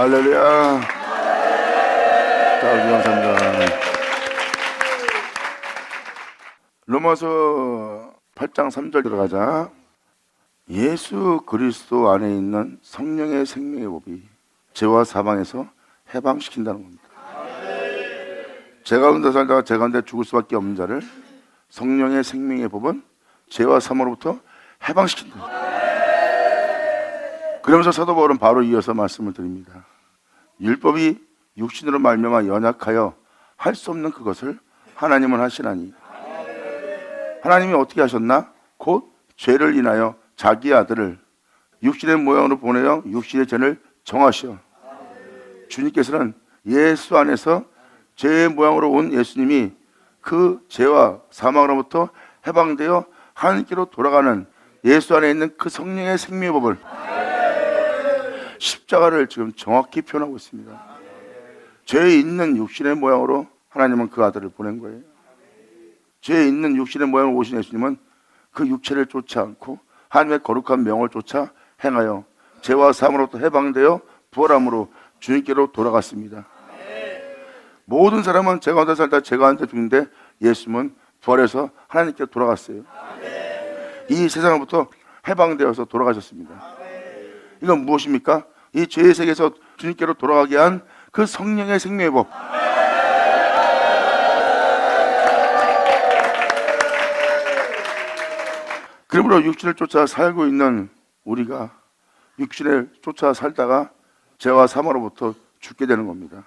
할렐루야. 자, 감사합니다. 로마서 8장 3절 들어가자. 예수 그리스도 안에 있는 성령의 생명의 법이 죄와 사망에서 해방시킨다는 겁니다. 죄 가운데 살다가 죄 가운데 죽을 수밖에 없는 자를 성령의 생명의 법은 죄와 사망으로부터 해방시킨다. 그러면서 사도 바울은 바로 이어서 말씀을 드립니다. 율법이 육신으로 말미암아 연약하여 할 수 없는 그것을 하나님은 하시나니. 하나님이 어떻게 하셨나? 곧 죄를 인하여 자기 아들을 육신의 모양으로 보내어 육신의 죄를 정하시어. 주님께서는 예수 안에서 죄의 모양으로 온 예수님이 그 죄와 사망으로부터 해방되어 하나님께로 돌아가는 예수 안에 있는 그 성령의 생명의 법을, 십자가를 지금 정확히 표현하고 있습니다. 죄에 있는 육신의 모양으로 하나님은 그 아들을 보낸 거예요. 죄에 있는 육신의 모양으로 오신 예수님은 그 육체를 쫓지 않고 하나님의 거룩한 명을 쫓아 행하여 죄와 사망으로부터 해방되어 부활함으로 주님께로 돌아갔습니다. 모든 사람은 죄 가운데 살다 죄 가운데 죽는데 예수님은 부활해서 하나님께로 돌아갔어요. 이 세상으로부터 해방되어서 돌아가셨습니다. 이건 무엇입니까? 이 죄의 세계에서 주님께로 돌아가게 한 그 성령의 생명의 법. 그러므로 육신을 쫓아 살고 있는 우리가 육신을 쫓아 살다가 죄와 사망으로부터 죽게 되는 겁니다.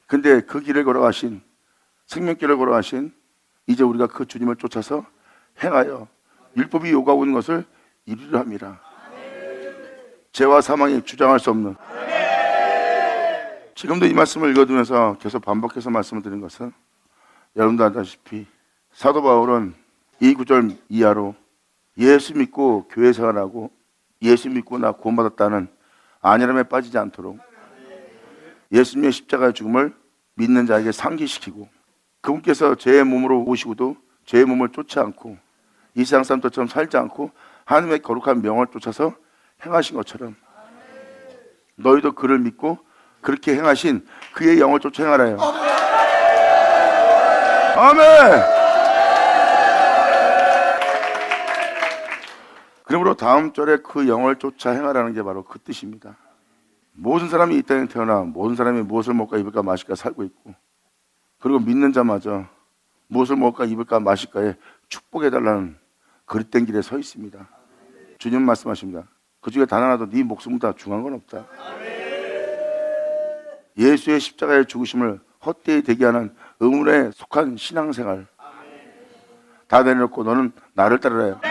근데 그 길을 걸어가신, 생명길을 걸어가신 이제 우리가 그 주님을 쫓아서 행하여 율법이 요구하고 있는 것을 이루려 합니다. 죄와 사망이 주장할 수 없는. 지금도 이 말씀을 읽어두면서 계속 반복해서 말씀을 드린 것은, 여러분도 알다시피 사도 바울은 이 구절 이하로 예수 믿고 교회 생활하고 예수 믿고 나 구원받았다는 안일함에 빠지지 않도록 예수님의 십자가의 죽음을 믿는 자에게 상기시키고, 그분께서 죄의 몸으로 오시고도 죄의 몸을 쫓지 않고 이 세상 사람들처럼 살지 않고 하나님의 거룩한 명을 쫓아서 행하신 것처럼 너희도 그를 믿고 그렇게 행하신 그의 영을 쫓아 행하라요. 아멘. 그러므로 다음 절에 그 영을 쫓아 행하라는 게 바로 그 뜻입니다. 모든 사람이 이 땅에 태어나 모든 사람이 무엇을 먹을까 입을까 마실까 살고 있고, 그리고 믿는 자마저 무엇을 먹을까 입을까 마실까에 축복해달라는 그릇된 길에 서 있습니다. 주님 말씀하십니다. 그 중에 단 하나도 네 목숨보다 중요한 건 없다. 예수의 십자가의 죽으심을 헛되이 되게 하는 의문에 속한 신앙생활 다 내려놓고 너는 나를 따르라.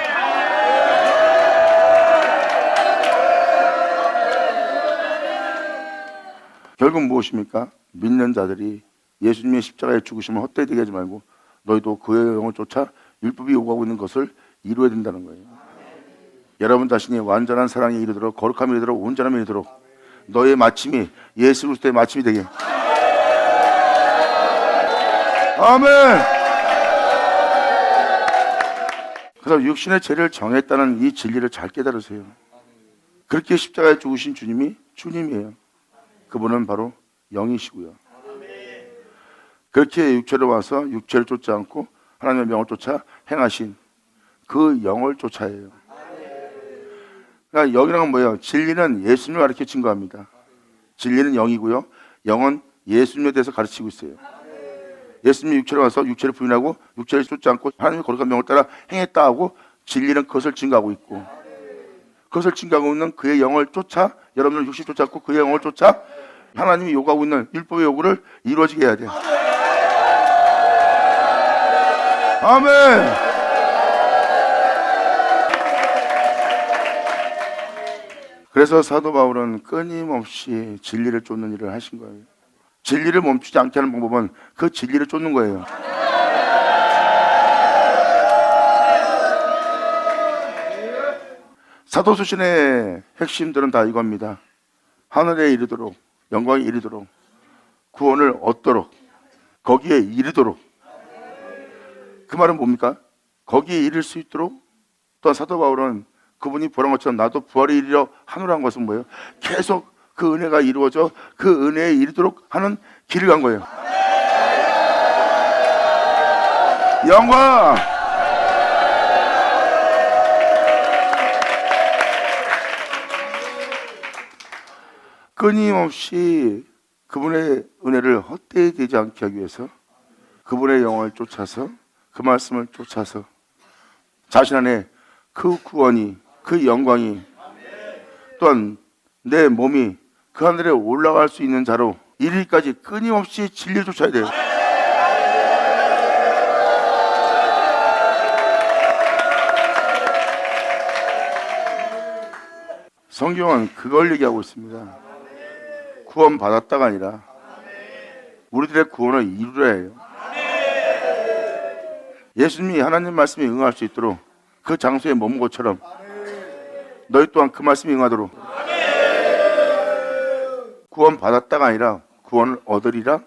결국 무엇입니까? 믿는 자들이 예수님의 십자가의 죽으심을 헛되이 되게 하지 말고 너희도 그의 영을 쫓아 율법이 요구하고 있는 것을 이루어야 된다는 거예요. 여러분 자신이 완전한 사랑에 이르도록, 거룩함에 이르도록, 온전함에 이르도록 너의 마침이 예수 그리스도의 마침이 되게. 아멘. 그래서 육신의 죄를 정했다는 이 진리를 잘 깨달으세요. 그렇게 십자가에 죽으신 주님이 주님이에요. 그분은 바로 영이시고요. 그렇게 육체로 와서 육체를 쫓지 않고 하나님의 명을 쫓아 행하신 그 영을 쫓아해요. 그러니까 영이란 건 뭐예요? 진리는 예수님을 가르쳐 증거합니다. 진리는 영이고요, 영은 예수님에 대해서 가르치고 있어요. 예수님이 육체로 와서 육체를 부인하고 육체를 쫓지 않고 하나님의 거룩한 명을 따라 행했다 하고 진리는 그것을 증거하고 있고, 그것을 증거하고 있는 그의 영을 쫓아, 여러분들 육신 쫓지 않고 그의 영을 쫓아 하나님이 요구하고 있는 율법의 요구를 이루어지게 해야 돼요. 아멘. 그래서 사도 바울은 끊임없이 진리를 쫓는 일을 하신 거예요. 진리를 멈추지 않게 하는 방법은 그 진리를 쫓는 거예요. 사도수신의 핵심들은 다 이겁니다. 하늘에 이르도록, 영광에 이르도록, 구원을 얻도록, 거기에 이르도록. 그 말은 뭡니까? 거기에 이를 수 있도록. 또한 사도 바울은 그분이 부활한 것처럼 나도 부활에 이르려 하노라는 것은 뭐예요? 계속 그 그 은혜가 이루어져 그 은혜에 이르도록 하는 길을 간 거예요. 영광! 끊임없이 그분의 은혜를 헛되이 되지 않게 하기 위해서 그분의 영광을 쫓아서 그 말씀을 쫓아서 자신 안에 그 구원이 그 영광이 또한 내 몸이 그 하늘에 올라갈 수 있는 자로 이르기까지 끊임없이 진리를 쫓아야 돼요. 성경은 그걸 얘기하고 있습니다. 구원 받았다가 아니라 우리들의 구원을 이루려 해요. 예수님이 하나님 말씀에 응할 수 있도록 그 장소에 머문 것처럼 너희 또한 그 말씀에 응하도록 구원 받았다가 아니라 구원을 얻으리라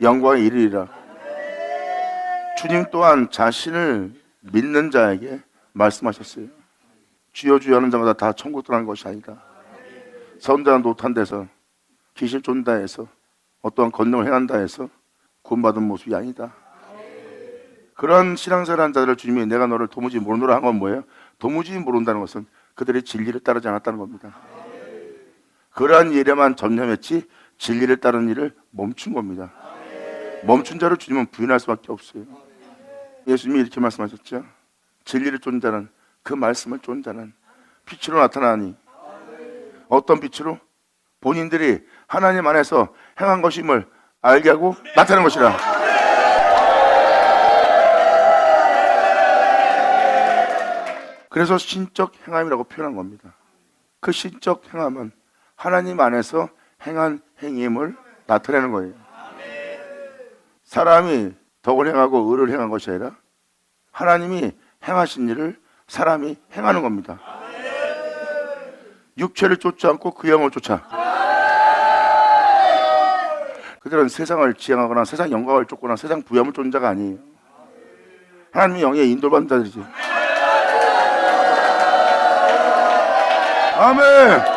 영광에 이르리라. 주님 또한 자신을 믿는 자에게 말씀하셨어요. 주여 주여 하는 자마다 다 천국 들어가는 것이 아니다. 선대한 노탄 데서 기실 쫀다 해서 어떠한 권능을 행한다 해서 구원받은 모습이 아니다. 그런 신앙생활한 자들을 주님이 내가 너를 도무지 모르노라 한 건 뭐예요? 도무지 모른다는 것은 그들의 진리를 따르지 않았다는 겁니다. 그러한 일에만 전념했지 진리를 따르는 일을 멈춘 겁니다. 멈춘 자를 주님은 부인할 수밖에 없어요. 예수님이 이렇게 말씀하셨죠. 진리를 쫓는 자는 그 말씀을 쫓는 자는 빛으로 나타나니 어떤 빛으로? 본인들이 하나님 안에서 행한 것임을 알게 하고 나타내는 것이라. 그래서 신적 행함이라고 표현한 겁니다. 그 신적 행함은 하나님 안에서 행한 행임을 나타내는 거예요. 사람이 덕을 행하고 의를 행한 것이 아니라 하나님이 행하신 일을 사람이 행하는 겁니다. 육체를 쫓지 않고 그 영을 쫓아. 그들은 세상을 지향하거나 세상 영광을 쫓거나 세상 부여함을 쫓는 자가 아니에요. 하나님의 영에 인도받는 자들이지. 아멘.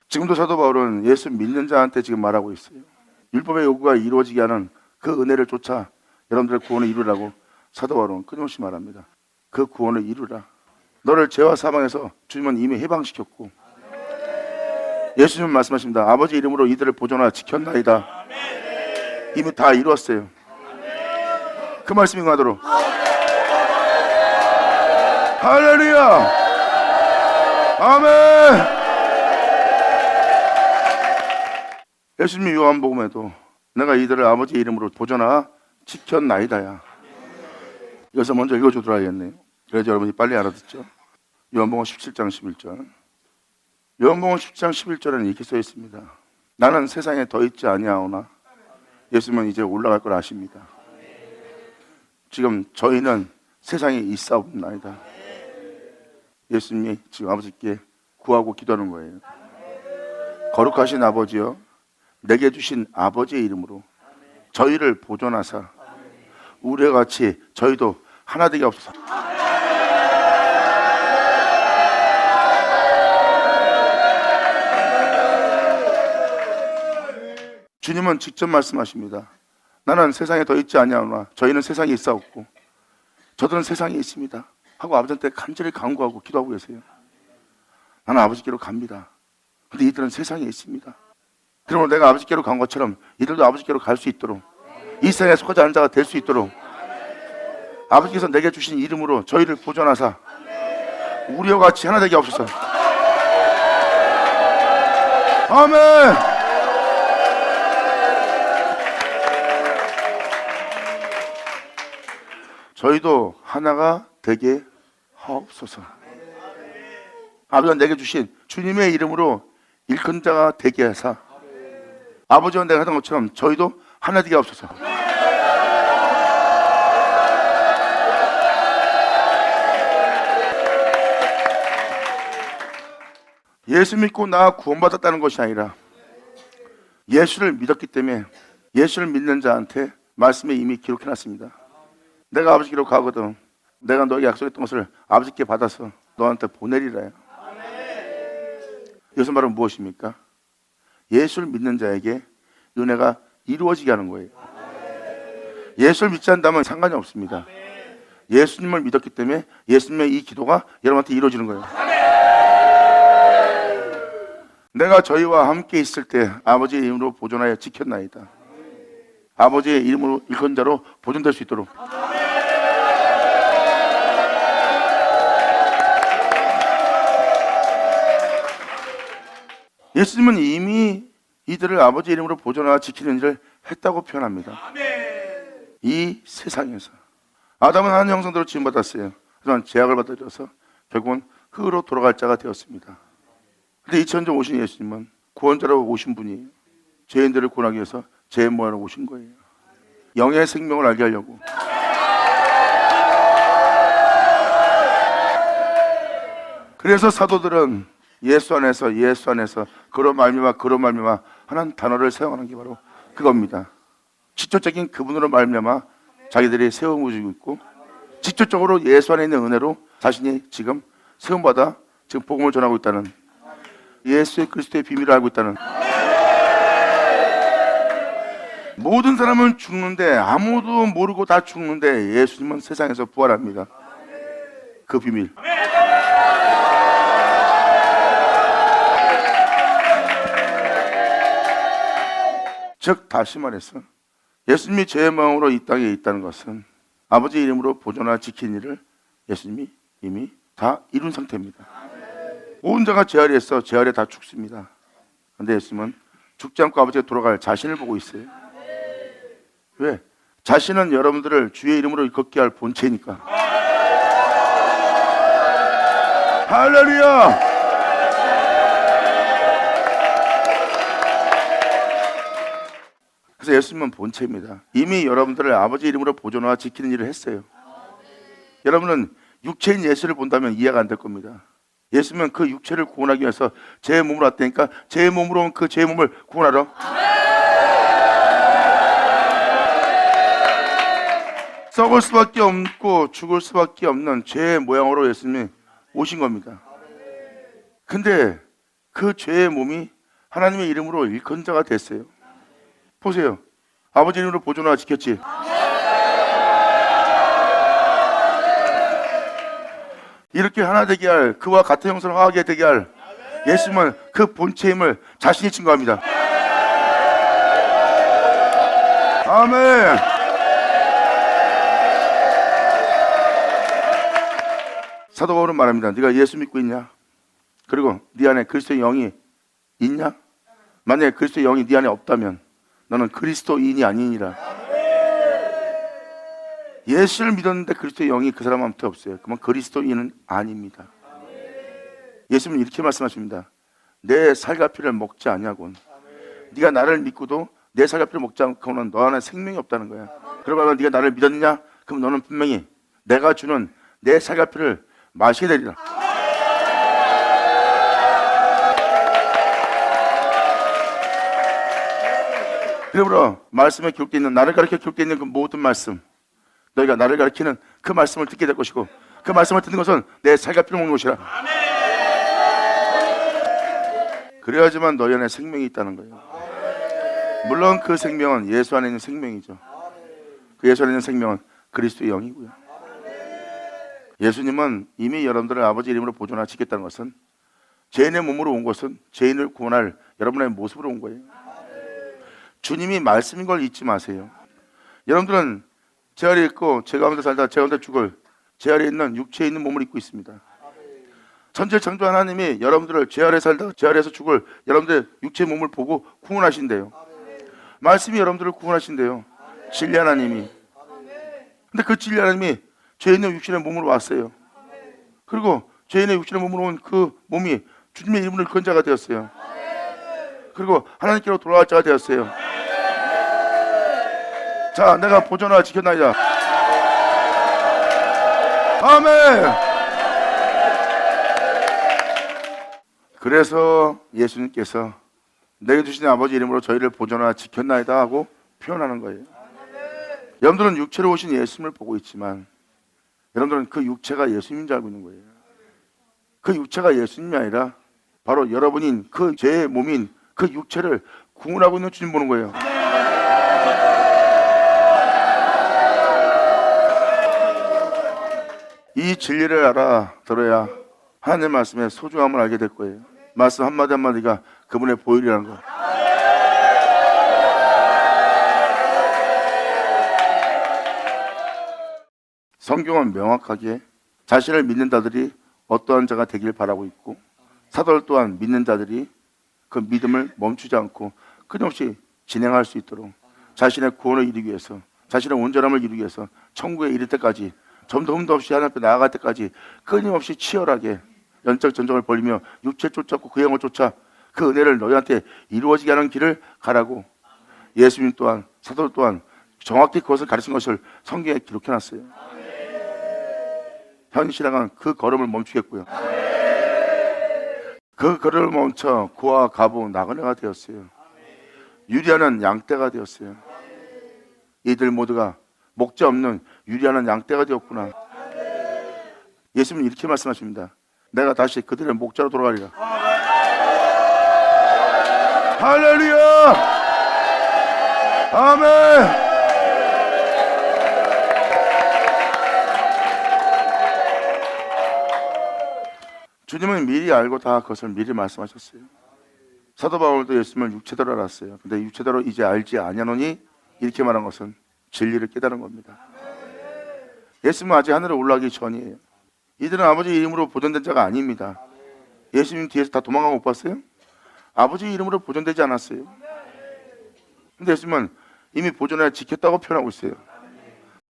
지금도 사도 바울은 예수 믿는 자한테 지금 말하고 있어요. 율법의 요구가 이루어지게 하는 그 은혜를 쫓아 여러분들의 구원을 이루라고 사도 바울은 끊임없이 말합니다. 그 구원을 이루라. 너를 죄와 사망에서 주님은 이미 해방시켰고 예수님은 말씀하십니다. 아버지 이름으로 이들을 보존하여 지켰나이다. 이미 다 이루었어요. 그 말씀이 응하도록. 할렐루야. 아멘. 예수님이 요한복음에도 내가 이들을 아버지 이름으로 보존하여 지켰나이다야. 이것을 먼저 읽어주더라야겠네요. 그래서 여러분이 빨리 알아듣죠. 요한복음 17장 11절. 요한복음 10장 11절에는 이렇게 써 있습니다. 나는 세상에 더 있지 아니하오나 예수님은 이제 올라갈 걸 아십니다. 지금 저희는 세상에 있사옵나이다. 예수님이 지금 아버지께 구하고 기도하는 거예요. 거룩하신 아버지여, 내게 주신 아버지의 이름으로 저희를 보존하사 우리와 같이 저희도 하나 되게 없소서. 주님은 직접 말씀하십니다. 나는 세상에 더 있지 아니하오나 저희는 세상에 있사옵고 저들은 세상에 있습니다 하고 아버지한테 간절히 간구하고 기도하고 계세요. 나는 아버지께로 갑니다. 근데 이들은 세상에 있습니다. 그러므로 내가 아버지께로 간 것처럼 이들도 아버지께로 갈 수 있도록, 이 세상에 속하지 않은 자가 될 수 있도록 아버지께서 내게 주신 이름으로 저희를 보존하사 우리와 같이 하나 되게 하옵소서. 아멘. 저희도 하나가 되게 하옵소서. 아버지가 내게 주신 주님의 이름으로 일꾼 자가 되게 하사 아버지와 내가 하던 것처럼 저희도 하나 되게 하옵소서. 예수 믿고 나 구원받았다는 것이 아니라 예수를 믿었기 때문에 예수를 믿는 자한테 말씀에 이미 기록해놨습니다. 내가 아버지께로 가거든 내가 너에게 약속했던 것을 아버지께 받아서 너한테 보내리라. 이것은 바로 무엇입니까? 예수를 믿는 자에게 은혜가 이루어지게 하는 거예요. 예수를 믿지 않다면 상관이 없습니다. 예수님을 믿었기 때문에 예수님의 이 기도가 여러분한테 이루어지는 거예요. 내가 저희와 함께 있을 때 아버지의 이름으로 보존하여 지켰나이다. 아버지의 이름으로 일컫는 자로 보존될 수 있도록. 예수님은 이미 이들을 아버지의 이름으로 보존하여 지키는 일을 했다고 표현합니다. 이 세상에서 아담은 하나님 형상대로 지음받았어요. 하지만 제약을 받아들여서 결국은 흙으로 돌아갈 자가 되었습니다. 근데 2000년 전 오신 예수님은 구원자로 오신 분이에요. 죄인들을 구원하기 위해서 죄인 모양으로 오신 거예요. 영의 생명을 알게 하려고. 그래서 사도들은 예수 안에서 그로 말미암아 하는 단어를 사용하는 게 바로 그겁니다. 직접적인 그분으로 말미암아 자기들이 세움을 주고 있고, 직접적으로 예수 안에 있는 은혜로 자신이 지금 세움받아 지금 복음을 전하고 있다는, 예수의 그리스도의 비밀을 알고 있다는. 모든 사람은 죽는데, 아무도 모르고 다 죽는데 예수님은 세상에서 부활합니다. 그 비밀. 즉 다시 말해서 예수님이 죄의 마음으로 이 땅에 있다는 것은 아버지 이름으로 보존하여 지킨 일을 예수님이 이미 다 이룬 상태입니다. 온 자가 죄 아래에 있어 죄 아래 다 죽습니다. 그런데 예수님은 죽지 않고 아버지가 돌아갈 자신을 보고 있어요. 왜? 자신은 여러분들을 주의 이름으로 걷게 할 본체니까. 할렐루야! 그래서 예수님은 본체입니다. 이미 여러분들을 아버지 이름으로 보존하여 지키는 일을 했어요. 여러분은 육체인 예수를 본다면 이해가 안 될 겁니다. 예수님은 그 육체를 구원하기 위해서 제 몸으로 왔다니까 제 몸으로 온 그 제 몸을 구원하러. 썩을 수밖에 없고 죽을 수밖에 없는 죄의 모양으로 예수님이 오신 겁니다. 근데 그 죄의 몸이 하나님의 이름으로 일컫는 자가 됐어요. 보세요. 아버지 이름으로 보존하여 지켰지. 이렇게 하나 되게 할, 그와 같은 형상을 하게 되게 할 예수님은 그 본체임을 자신이 증거합니다. 아멘. 사도 바울은 말합니다. 네가 예수 믿고 있냐? 그리고 네 안에 그리스도의 영이 있냐? 만약에 그리스도의 영이 네 안에 없다면 너는 그리스도인이 아니니라. 예수를 믿었는데 그리스도의 영이 그 사람한테 없어요. 그러면 그리스도인은 아닙니다. 예수님은 이렇게 말씀하십니다. 내 살과 피를 먹지 아니하곤 네가 나를 믿고도 내 살과 피를 먹지 않고는 너 안에 생명이 없다는 거야. 그러면 네가 나를 믿었느냐? 그럼 너는 분명히 내가 주는 내 살과 피를 마시게 되리라. 그러므로 말씀에 기록되어 있는, 나를 가르쳐 기록되어 있는 그 모든 말씀, 너희가 나를 가르치는 그 말씀을 듣게 될 것이고 그 말씀을 듣는 것은 내 살과 피를 먹는 것이라. 그래야지만 너희 안에 생명이 있다는 거예요. 물론 그 생명은 예수 안에 있는 생명이죠. 그 예수 안에 있는 생명은 그리스도의 영이고요. 예수님은 이미 여러분들을 아버지 이름으로 보존하여 지켰다는 것은 죄인의 몸으로 온 것은 죄인을 구원할 여러분의 모습으로 온 거예요. 주님이 말씀인 걸 잊지 마세요. 여러분들은 제 아래에 있고 제 가운데 살다 제 가운데 죽을 제 아래에 있는 육체에 있는 몸을 입고 있습니다. 천지를 창조한 하나님이 여러분들을 제 아래에 살다 제 아래에서 죽을 여러분들의 육체의 몸을 보고 구원하신대요. 말씀이 여러분들을 구원하신대요. 진리 하나님이. 근데 그 진리 하나님이 죄 있는 육신의 몸으로 왔어요. 그리고 죄 있는 육신의 몸으로 온 그 몸이 주님의 이름으로 일컫는 자가 되었어요. 그리고 하나님께로 돌아갈 자가 되었어요. 자, 내가 보존하여 지켰나이다. 아멘. 그래서 예수님께서 내게 주신 아버지 이름으로 저희를 보존하여 지켰나이다 하고 표현하는 거예요. 여러분들은 육체로 오신 예수님을 보고 있지만 여러분들은 그 육체가 예수님인 줄 알고 있는 거예요. 그 육체가 예수님이 아니라 바로 여러분인 그 죄의 몸인 그 육체를 구원하고 있는 주님 보는 거예요. 이 진리를 알아들어야 하나님의 말씀의 소중함을 알게 될 거예요. 말씀 한마디 한마디가 그분의 보혈이라는 거. 성경은 명확하게 자신을 믿는 자들이 어떠한 자가 되길 바라고 있고, 사도들 또한 믿는 자들이 그 믿음을 멈추지 않고 끊임없이 진행할 수 있도록 자신의 구원을 이루기 위해서, 자신의 온전함을 이루기 위해서 천국에 이를 때까지, 점도 흠도 없이 하나님 앞에 나아갈 때까지 끊임없이 치열하게 연적 전쟁을 벌이며 육체를 쫓았고 그 영을 쫓아 그 은혜를 너희한테 이루어지게 하는 길을 가라고 예수님 또한, 사도들 또한 정확히 그것을 가르친 것을 성경에 기록해놨어요. 현 신앙은 그 걸음을 멈추겠고요. 그 걸음을 멈춰 고아 가부 나그네가 되었어요. 유리하는 양떼가 되었어요. 이들 모두가 목자 없는 유리하는 양떼가 되었구나. 예수님은 이렇게 말씀하십니다. 내가 다시 그들의 목자로 돌아가리라. 할렐루야! 아멘! 주님은 미리 알고 다 그것을 미리 말씀하셨어요. 사도 바울도 예수님을 육체대로 알았어요. 근데 육체대로 이제 알지 아냐노니 이렇게 말한 것은 진리를 깨달은 겁니다. 예수님은 아직 하늘에 올라가기 전이에요. 이들은 아버지 이름으로 보존된 자가 아닙니다. 예수님 뒤에서 다 도망가고 못 봤어요? 아버지 이름으로 보존되지 않았어요. 근데 예수님은 이미 보존해 지켰다고 표현하고 있어요.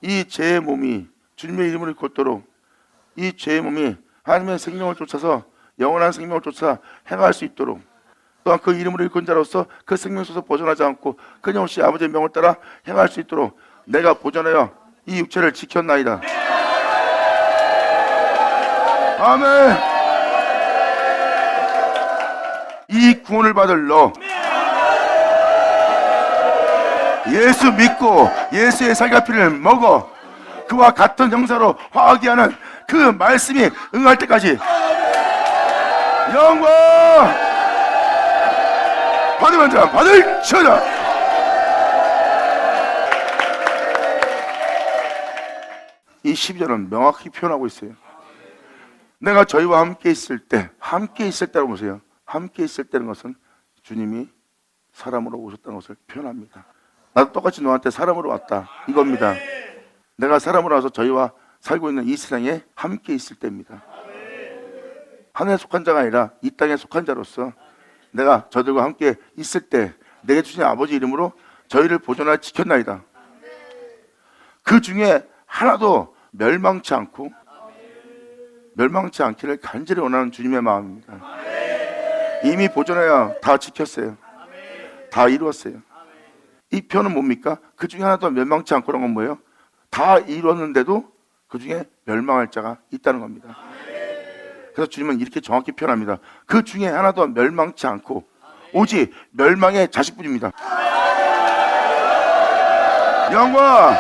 이 죄의 몸이 주님의 이름으로 곧도록 이 죄의 몸이 하나님의 생명을 쫓아서 영원한 생명을 쫓아 행할 수 있도록, 또한 그 이름으로 일꾼 자로서 그 생명 속에서 벗어나지 않고 끊임없이 아버지의 명을 따라 행할 수 있도록 내가 보존하여 이 육체를 지켰나이다. 아멘. 이 구원을 받을 너, 예수 믿고 예수의 살과 피를 먹어 그와 같은 형사로 화하게 하는 그 말씀이 응할 때까지 영광 받으면 자 받을 쳐라. 이 12절은 명확히 표현하고 있어요. 내가 저희와 함께 있을 때, 함께 있을 때라고 보세요. 함께 있을 때는 것은 주님이 사람으로 오셨다는 것을 표현합니다. 나도 똑같이 너한테 사람으로 왔다 이겁니다. 내가 사람으로 와서 저희와 살고 있는 이 세상에 함께 있을 때입니다. 하늘에 속한 자가 아니라 이 땅에 속한 자로서 내가 저들과 함께 있을 때 내게 주신 아버지 이름으로 저희를 보존하여 지켰나이다. 그 중에 하나도 멸망치 않고 멸망치 않기를 간절히 원하는 주님의 마음입니다. 이미 보존하여 다 지켰어요. 다 이루었어요. 이 표현은 뭡니까? 그 중에 하나도 멸망치 않고라는 건 뭐예요? 다 이뤘는데도 그 중에 멸망할 자가 있다는 겁니다. 그래서 주님은 이렇게 정확히 표현합니다. 그 중에 하나도 멸망치 않고 오직 멸망의 자식뿐입니다. 영광!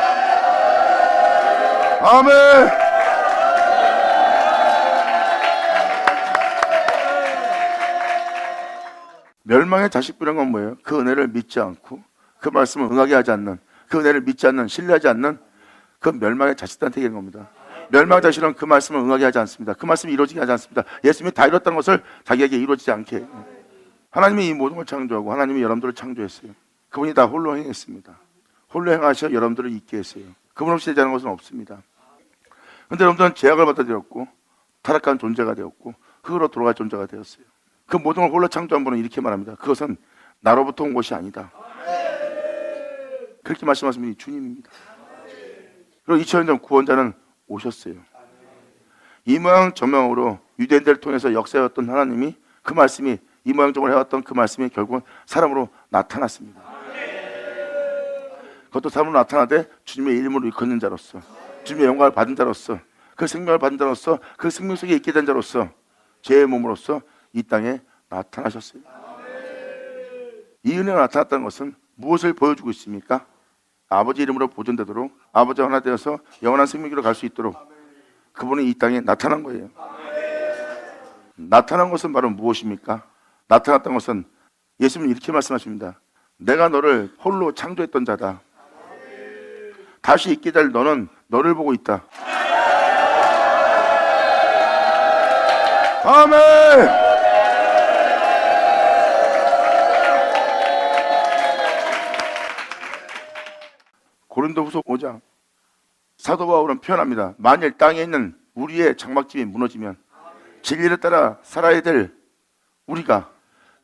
아멘! 멸망의 자식뿐이란 건 뭐예요? 그 은혜를 믿지 않고 그 말씀을 응하게 하지 않는, 그 은혜를 믿지 않는, 신뢰하지 않는 그 멸망의 자식들한테 얘기하는 겁니다. 멸망의 자식은 그 말씀을 응하게 하지 않습니다. 그 말씀이 이루어지게 하지 않습니다. 예수님이 다 이뤘다는 것을 자기에게 이루어지지 않게. 하나님이 이 모든 걸 창조하고 하나님이 여러분들을 창조했어요. 그분이 다 홀로 행했습니다. 홀로 행하셔 여러분들을 있게 했어요. 그분 없이 되지 않은 것은 없습니다. 그런데 여러분들은 제약을 받아들였고 타락한 존재가 되었고 흙으로 돌아갈 존재가 되었어요. 그 모든 걸 홀로 창조한 분은 이렇게 말합니다. 그것은 나로부터 온 것이 아니다. 그렇게 말씀하신 분이 주님입니다. 그리고 2000년 전 구원자는 오셨어요. 이 모양 저 모양으로 유대인들을 통해서 역사였던 하나님이 그 말씀이 이 모양 저모양 해왔던 그 말씀이 결국은 사람으로 나타났습니다. 그것도 사람으로 나타나되 주님의 이름으로 일컫는 자로서, 주님의 영광을 받은 자로서, 그 생명을 받은 자로서, 그 생명 속에 있게 된 자로서, 제 몸으로서 이 땅에 나타나셨어요. 이 은혜가 나타났다는 것은 무엇을 보여주고 있습니까? 아버지 이름으로 보존되도록, 아버지와 하나 되어서 영원한 생명으로 갈 수 있도록 그분이 이 땅에 나타난 거예요. 나타난 것은 바로 무엇입니까? 나타났던 것은 예수님은 이렇게 말씀하십니다. 내가 너를 홀로 창조했던 자다. 다시 있게 될 너는 너를 보고 있다. 아멘. 고린도후서 5장 사도 바울은 표현합니다. 만일 땅에 있는 우리의 장막집이 무너지면 진리를 따라 살아야 될 우리가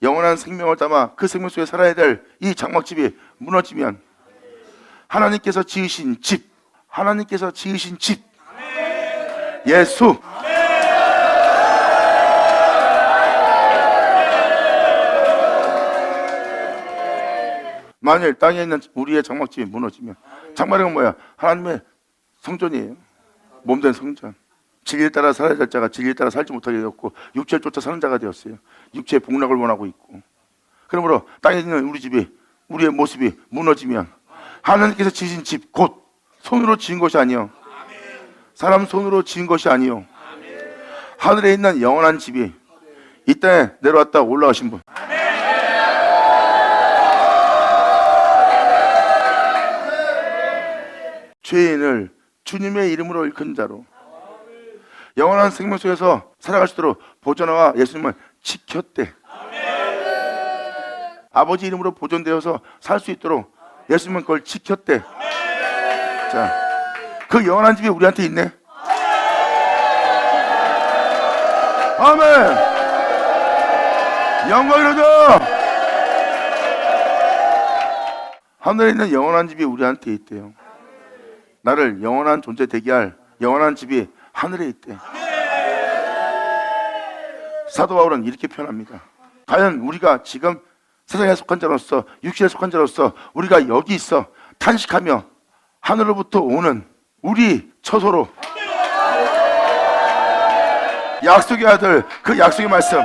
영원한 생명을 담아 그 생명 속에 살아야 될 이 장막집이 무너지면 하나님께서 지으신 집, 하나님께서 지으신 집, 예수, 만일 땅에 있는 우리의 장막집이 무너지면, 장막은 뭐야? 하나님의 성전이에요. 몸된 성전. 진리를 따라 살아야 될 자가 진리를 따라 살지 못하게 되었고 육체를 쫓아 사는 자가 되었어요. 육체의 복락을 원하고 있고. 그러므로 땅에 있는 우리 집이, 우리의 모습이 무너지면 하나님께서 지으신 집, 곧 손으로 지은 것이 아니요 사람 손으로 지은 것이 아니요 하늘에 있는 영원한 집이 이 땅에 내려왔다 올라가신 분, 죄인을 주님의 이름으로 일컫는 자로 영원한 생명 속에서 살아갈 수 있도록 보존하와 예수님을 지켰대. 아버지 이름으로 보존되어서 살 수 있도록 예수님은 그걸 지켰대. 자, 그 영원한 집이 우리한테 있네. 아멘. 영광이로다. 하늘에 있는 영원한 집이 우리한테 있대요. 나를 영원한 존재 되게 할 영원한 집이 하늘에 있대. 사도 바울은 이렇게 표현합니다. 과연 우리가 지금 세상에 속한 자로서, 육신에 속한 자로서 우리가 여기 있어 탄식하며 하늘로부터 오는 우리 처소로 약속의 아들, 그 약속의 말씀,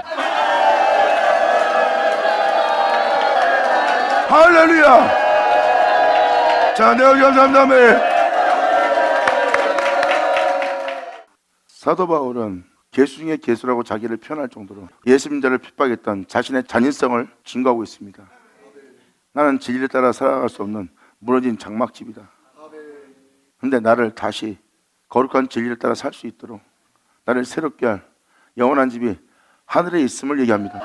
할렐루야. 자, 네, 감사합니다. 사도 바울은 개수 중에 개수라고 자기를 표현할 정도로 예수 믿자를 핍박했던 자신의 잔인성을 증거하고 있습니다. 나는 진리를 따라 살아갈 수 없는 무너진 장막집이다. 그런데 나를 다시 거룩한 진리를 따라 살 수 있도록 나를 새롭게 할 영원한 집이 하늘에 있음을 얘기합니다.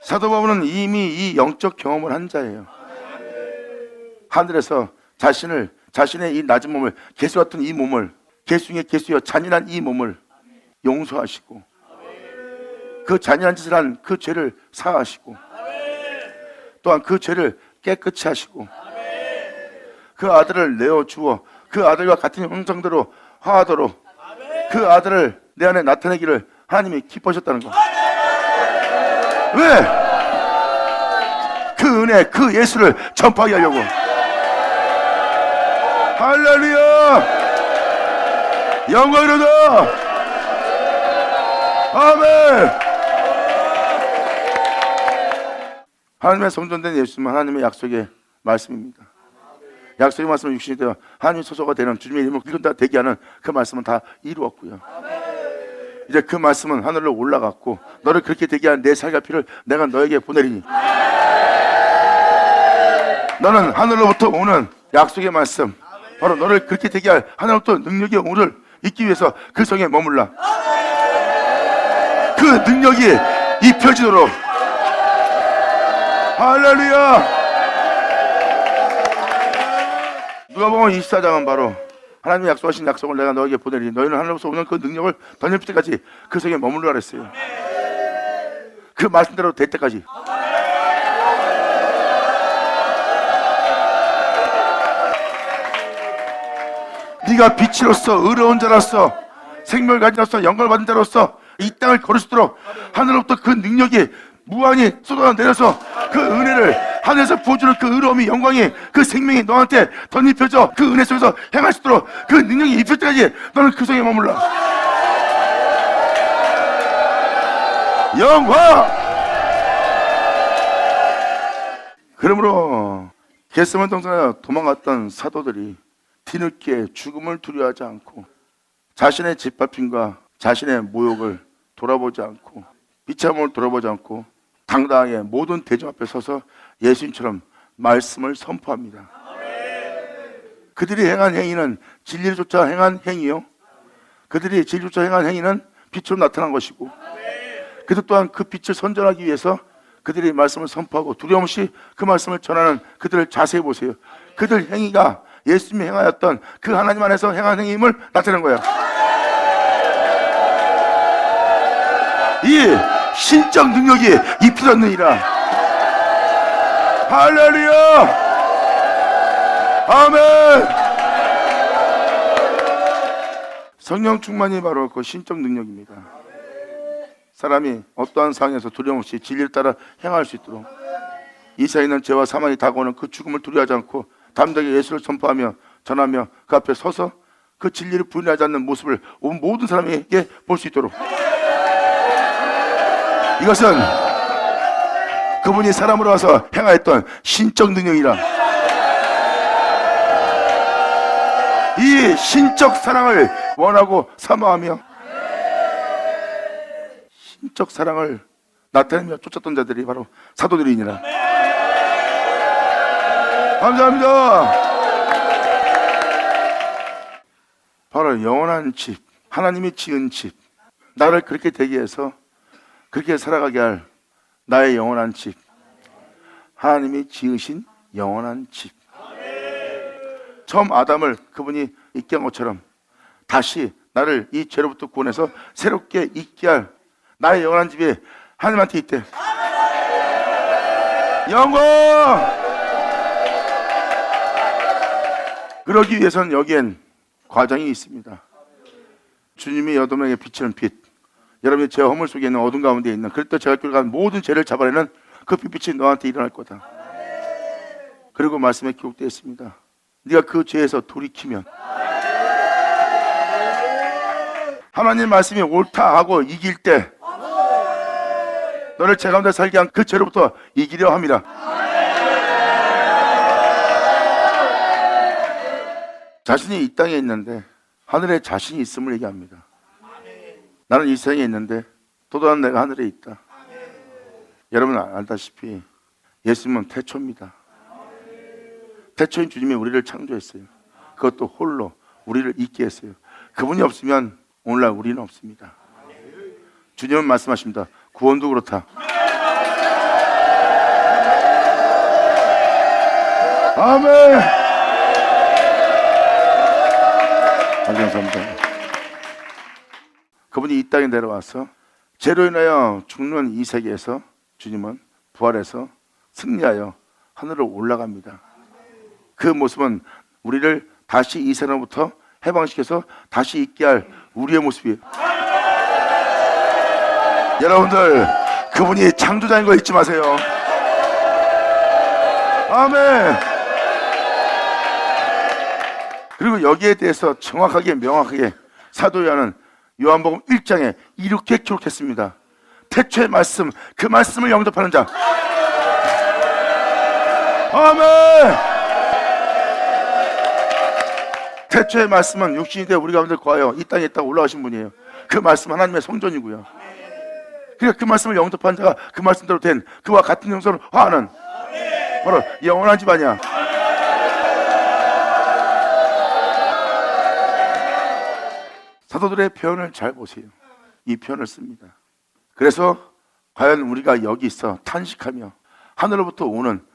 사도 바울은 이미 이 영적 경험을 한 자예요. 하늘에서 자신의 이 낮은 몸을, 개수 같은 이 몸을, 개수 중에 개수여 잔인한 이 몸을 용서하시고 그 잔인한 짓을 한 그 죄를 사하시고 또한 그 죄를 깨끗이 하시고 그 아들을 내어주어 그 아들과 같은 형상대로 화하도록 그 아들을 내 안에 나타내기를 하나님이 기뻐하셨다는 거. 왜? 그 은혜, 그 예수를 전파하게 하려고. 할렐루야. 영광이로다. 아멘. 하나님의 성전된 예수님은 하나님의 약속의 말씀입니다. 약속의 말씀은 육신이 되어 하나님의 소서가 되는 주님의 이름을 일꾼다 되게 하는 그 말씀은 다 이루었고요. 이제 그 말씀은 하늘로 올라갔고 너를 그렇게 되게 하는 내 살과 피를 내가 너에게 보내리니 너는 하늘로부터 오는 약속의 말씀, 바로 너를 그렇게 되게 할 하늘로부터 능력의 오를 있기 위해서 그 성에 머물라. 그 능력이 입혀지도록. 할렐루야. 누가복음 24장은 바로 하나님이 약속하신 약속을 내가 너에게 보내리니 너희는 하늘로부터 오는 그 능력을 던질 때까지 그 성에 머물러라 그랬어요. 그 말씀대로 될 때까지. 네가 빛으로서 의로운 자로서 생명을 가진 자로서 영광을 받은 자로서 이 땅을 걸을 수 있도록 하늘로부터 그 능력이 무한히 쏟아내려서 그 은혜를 하늘에서 부어주는 그 의로움이, 영광이, 그 생명이 너한테 덧입혀져 그 은혜 속에서 행할 수 있도록 그 능력이 입힐 때까지 너는 그 성에 머물러. 영광. 그러므로 겟세마네 동산에 도망갔던 사도들이 뒤늦게 죽음을 두려워하지 않고 자신의 짓밟힘과 자신의 모욕을 돌아보지 않고 비참함을 돌아보지 않고 당당하게 모든 대중 앞에 서서 예수님처럼 말씀을 선포합니다. 그들이 행한 행위는 진리를 쫓아 행한 행위요, 그들이 진리를 쫓아 행한 행위는 빛으로 나타난 것이고, 그들 또한 그 빛을 선전하기 위해서 그들이 말씀을 선포하고 두려움 없이 그 말씀을 전하는 그들을 자세히 보세요. 그들 행위가 예수님이 행하였던 그 하나님 안에서 행한 행위임을 나타내는 거예요. 이 신적 능력이 입히었느니라. 할렐루야. 아멘. 성령 충만이 바로 그 신적 능력입니다. 사람이 어떠한 상황에서 두려움 없이 진리를 따라 행할 수 있도록 이 세상에는 죄와 사망이 다가오는 그 죽음을 두려워하지 않고 담대하게 예수를 선포하며 전하며 그 앞에 서서 그 진리를 부인하지 않는 모습을 온 모든 사람에게 볼 수 있도록, 이것은 그분이 사람으로 와서 행하였던 신적 능력이라. 이 신적 사랑을 원하고 사모하며 신적 사랑을 나타내며 쫓았던 자들이 바로 사도들이니라. 감사합니다. 바로 영원한 집, 하나님이 지은 집, 나를 그렇게 되게 해서 그렇게 살아가게 할 나의 영원한 집, 하나님이 지으신 영원한 집. 처음 아담을 그분이 있게 한 것처럼 다시 나를 이 죄로부터 구원해서 새롭게 있게 할 나의 영원한 집이 하나님한테 있대. 영광! 그러기 위해서는 여기엔 과정이 있습니다. 주님이 여러분에게 비치는 빛, 여러분이 죄 허물 속에 있는 어둠 가운데 있는, 그랬더니 제가 끌어간 모든 죄를 잡아내는 그 빛빛이 너한테 일어날 거다. 그리고 말씀에 기록되어 있습니다. 네가 그 죄에서 돌이키면 하나님 말씀이 옳다 하고 이길 때 너를 죄 가운데 살게 한 그 죄로부터 이기려 합니다. 자신이 이 땅에 있는데 하늘에 자신이 있음을 얘기합니다. 나는 이 세상에 있는데 또 다른 내가 하늘에 있다. 여러분 알다시피 예수님은 태초입니다. 태초인 주님이 우리를 창조했어요. 그것도 홀로 우리를 있게 했어요. 그분이 없으면 오늘날 우리는 없습니다. 주님은 말씀하십니다. 구원도 그렇다. 아멘. 감사합니다. 그분이 이 땅에 내려와서 죄로 인하여 죽는 이 세계에서 주님은 부활해서 승리하여 하늘로 올라갑니다. 그 모습은 우리를 다시 이 세상으로부터 해방시켜서 다시 있게 할 우리의 모습이에요. 여러분들 그분이 창조자인 거 잊지 마세요. 아멘. 그리고 여기에 대해서 정확하게 명확하게 사도 요한은 요한복음 1장에 이렇게 기록했습니다. 태초의 말씀, 그 말씀을 영접하는 자. 아멘. 태초의 말씀은 육신이 되어 우리 가운데 거하여 이 땅에 있다가 올라가신 분이에요. 그 말씀 하나님의 성전이고요. 그러니까 그 말씀을 영접한 자가 그 말씀대로 된 그와 같은 형상을 화하는 바로 영원한 집 아니야. 사도들의 표현을 잘 보세요. 이 표현을 씁니다. 그래서 과연 우리가 여기 있어 탄식하며 하늘로부터 오는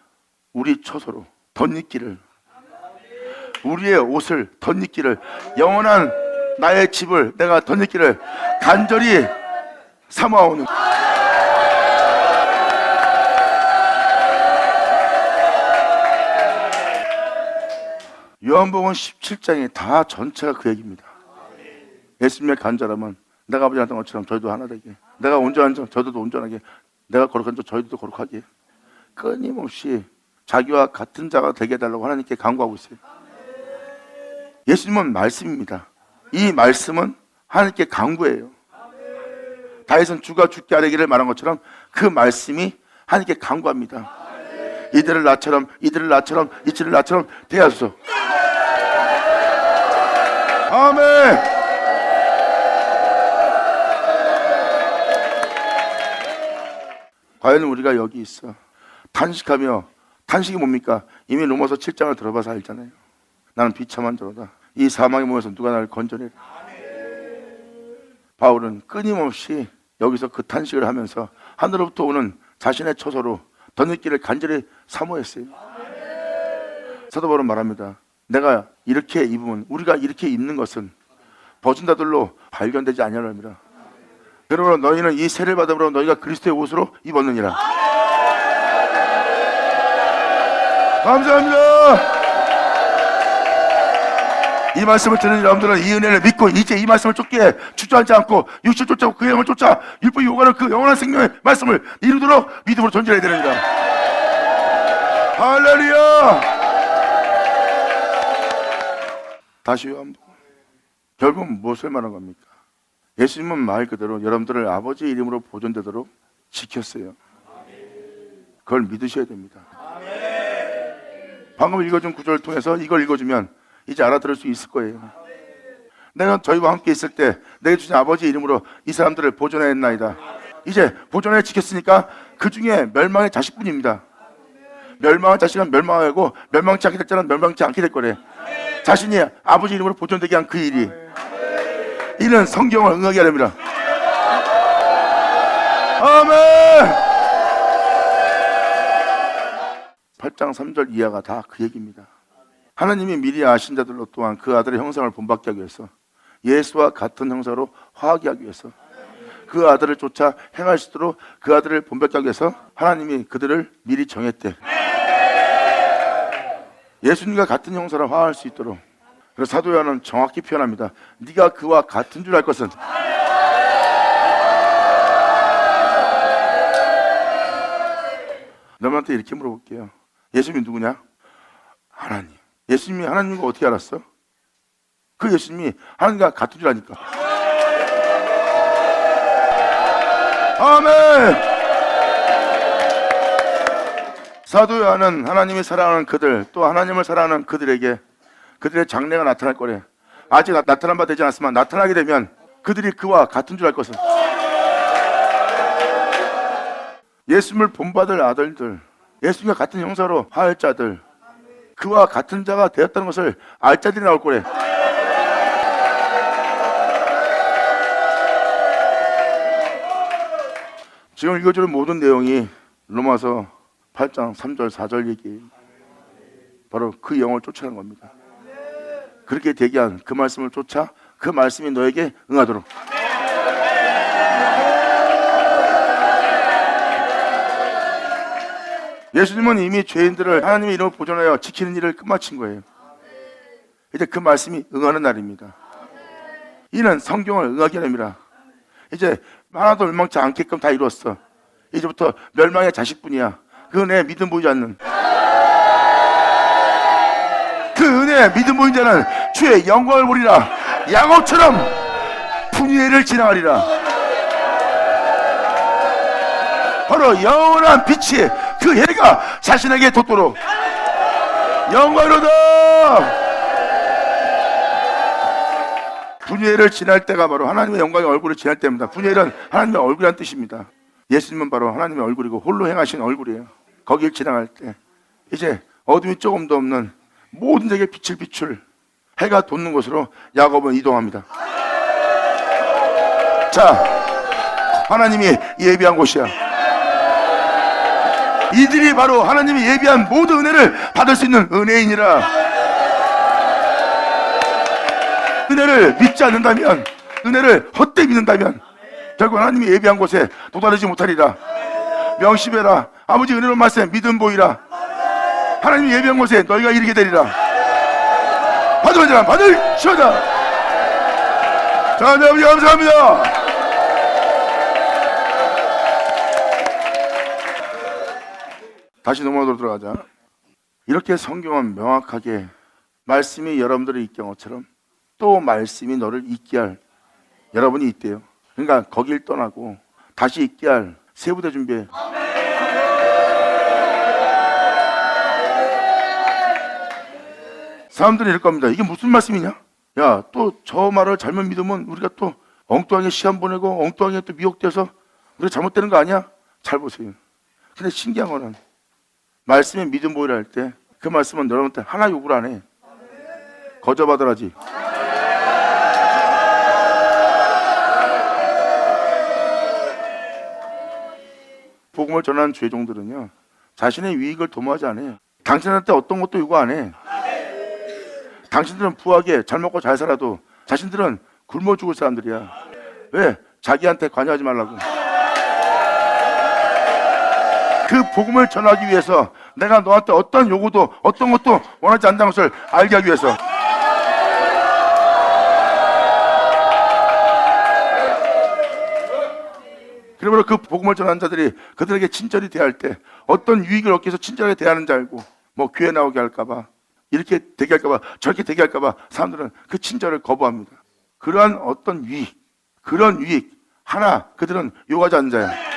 우리 처소로 덧입기를, 우리의 옷을 덧입기를, 영원한 나의 집을 내가 덧입기를 간절히 사모하오는, 요한복음 17장이 다 전체가 그 얘기입니다. 예수님의 간절함은 내가 아버지 하던 것처럼 저희도 하나 되게, 내가 온전한 자 저희도 온전하게, 내가 거룩한 자 저희도 거룩하게, 끊임없이 자기와 같은 자가 되게 해달라고 하나님께 간구하고 있어요. 예수님은 말씀입니다. 이 말씀은 하나님께 간구해요. 다윗은 주가 죽게 하려기를 말한 것처럼 그 말씀이 하나님께 간구합니다. 이들을 나처럼, 이들을 나처럼, 이들을 나처럼 대하소서. 아멘. 과연 우리가 여기 있어 탄식하며, 탄식이 뭡니까? 이미 로마서 7장을 들어봐서 알잖아요. 나는 비참한 자로다. 이 사망의 몸에서 누가 나를 건져내리. 바울은 끊임없이 여기서 그 탄식을 하면서 하늘로부터 오는 자신의 처소로 덧입기를 간절히 사모했어요. 사도 바울은 말합니다. 내가 이렇게 입으면, 우리가 이렇게 입는 것은 벗은 자들로 발견되지 아니하리라. 여러분, 너희는 이 세를 받음으로 너희가 그리스도의 옷으로 입었느니라. 감사합니다. 이 말씀을 듣는 여러분들은 이 은혜를 믿고 이제 이 말씀을 쫓기에 주저앉지 않고 육신을 쫓아고 그 영을 쫓아 율법이 요구하는 그 영원한 생명의 말씀을 이루도록 믿음으로 전진해야 됩니다. 할렐루야. 다시 요한복음. 결국은 무엇을 말한 겁니까? 예수님은 말 그대로 여러분들을 아버지 이름으로 보존되도록 지켰어요. 그걸 믿으셔야 됩니다. 방금 읽어준 구절을 통해서 이걸 읽어주면 이제 알아들을 수 있을 거예요. 내가 저희와 함께 있을 때 내게 주신 아버지 이름으로 이 사람들을 보존했나이다. 이제 보존해 지켰으니까 그 중에 멸망의 자식뿐입니다. 멸망한 자식은 멸망하고 멸망치 않게 될 자는 멸망치 않게 될 거래. 자신이 아버지 이름으로 보존되게 한 그 일이, 이는 성경을 응하게 하렵니다. 아멘. 8장 3절 이하가 다 그 얘기입니다. 하나님이 미리 아신 자들로 또한 그 아들의 형상을 본받게 하기 위해서, 예수와 같은 형상으로 화하게 하기 위해서, 그 아들을 쫓아 행할 수 있도록 그 아들을 본받게 하기 위해서 하나님이 그들을 미리 정했대. 예수님과 같은 형상으로 화할 수 있도록. 그래서 사도 요한은 정확히 표현합니다. 네가 그와 같은 줄 알 것은. 너희한테 이렇게 물어볼게요. 예수님이 누구냐? 하나님. 예수님이 하나님인 거 어떻게 알았어? 그 예수님이 하나님과 같은 줄 아니까. 아멘. 사도 요한은 하나님이 사랑하는 그들, 또 하나님을 사랑하는 그들에게 그들의 장래가 나타날 거래. 아직 나타난 바 되지 않았지만 나타나게 되면 그들이 그와 같은 줄 알 것은. 예수님을 본받을 아들들, 예수님과 같은 형사로 화할 자들, 그와 같은 자가 되었다는 것을 알 자들이 나올 거래. 지금 읽어주는 모든 내용이 로마서 8장 3절 4절 얘기, 바로 그 영을 쫓아가는 겁니다. 그렇게 대기한 그 말씀을 쫓아 그 말씀이 너에게 응하도록. 예수님은 이미 죄인들을 하나님의 이름으로 보존하여 지키는 일을 끝마친 거예요. 이제 그 말씀이 응하는 날입니다. 이는 성경을 응하게 합니다. 이제 하나도 멸망치 않게끔 다 이루었어. 이제부터 멸망의 자식뿐이야. 그 은혜에 믿음 보이지 않는, 그 은혜에 믿음 보인 자는 주의 영광을 보리라. 양호처럼 분위를 지나가리라. 바로 영원한 빛이 그 해가 자신에게 돋도록. 영광으로다. 분예를 지날 때가 바로 하나님의 영광의 얼굴을 지날 때입니다. 분예는 하나님의 얼굴이라는 뜻입니다. 예수님은 바로 하나님의 얼굴이고 홀로 행하신 얼굴이에요. 거길 지나갈 때 이제 어둠이 조금도 없는 모든 데에 빛을 비출 해가 돋는 곳으로 야곱은 이동합니다. 자, 하나님이 예비한 곳이야. 이들이 바로 하나님이 예비한 모든 은혜를 받을 수 있는 은혜인이라. 은혜를 믿지 않는다면, 은혜를 헛되이 믿는다면 결국 하나님이 예비한 곳에 도달하지 못하리라. 명심해라. 아버지 은혜로운 말씀에 믿음 보이라. 하나님이 예비한 곳에 너희가 이르게 되리라. 받으면 되라. 받을 시어다. 자, 네, 아버지 감사합니다. 다시 넘어가도록 들어가자. 이렇게 성경은 명확하게 말씀이 여러분들을 있게 한 것처럼 또 말씀이 너를 있게 할 여러분이 있대요. 그러니까 거길 떠나고 다시 있게 할 새 부대 준비해. 사람들이 이럴 겁니다. 이게 무슨 말씀이냐? 야, 또 저 말을 잘못 믿으면 우리가 또 엉뚱하게 시험 보내고 엉뚱하게 또 미혹돼서 우리가 잘못되는 거 아니야? 잘 보세요. 근데 신기한 거는 말씀에 믿음 보이라 할 때 그 말씀은 여러분한테 하나 요구를 안 해. 거저 받으라지. 복음을 전하는 죄종들은요, 자신의 유익을 도모하지 않아요. 당신한테 어떤 것도 요구 안 해. 당신들은 부하게 잘 먹고 잘 살아도 자신들은 굶어 죽을 사람들이야. 왜? 자기한테 관여하지 말라고. 그 복음을 전하기 위해서 내가 너한테 어떤 요구도 어떤 것도 원하지 않다는 것을 알게 하기 위해서. 그러므로 그 복음을 전하는 자들이 그들에게 친절히 대할 때 어떤 유익을 얻기 위해서 친절하게 대하는 줄 알고, 뭐 교회 나오게 할까봐, 이렇게 되게 할까봐, 저렇게 되게 할까봐 사람들은 그 친절을 거부합니다. 그러한 어떤 유익, 그런 유익 하나 그들은 요구하지 않는 자야.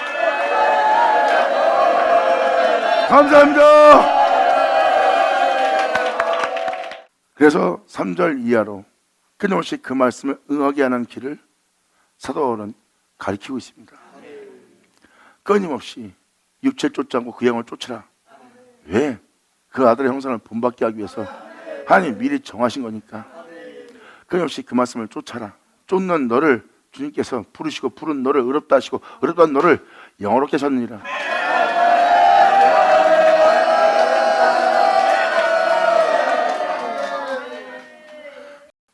감사합니다. 그래서 3절 이하로 끊임없이 그 말씀을 응하게 하는 길을 사도 바울은 가리키고 있습니다. 끊임없이 육체를 쫓지 않고 그 영을 쫓으라. 왜? 그 아들의 형상을 본받게 하기 위해서 하나님 미리 정하신 거니까. 끊임없이 그 말씀을 쫓아라. 쫓는 너를 주님께서 부르시고 부른 너를 의롭다 하시고 의롭다 한 너를 영어롭게 하셨느니라.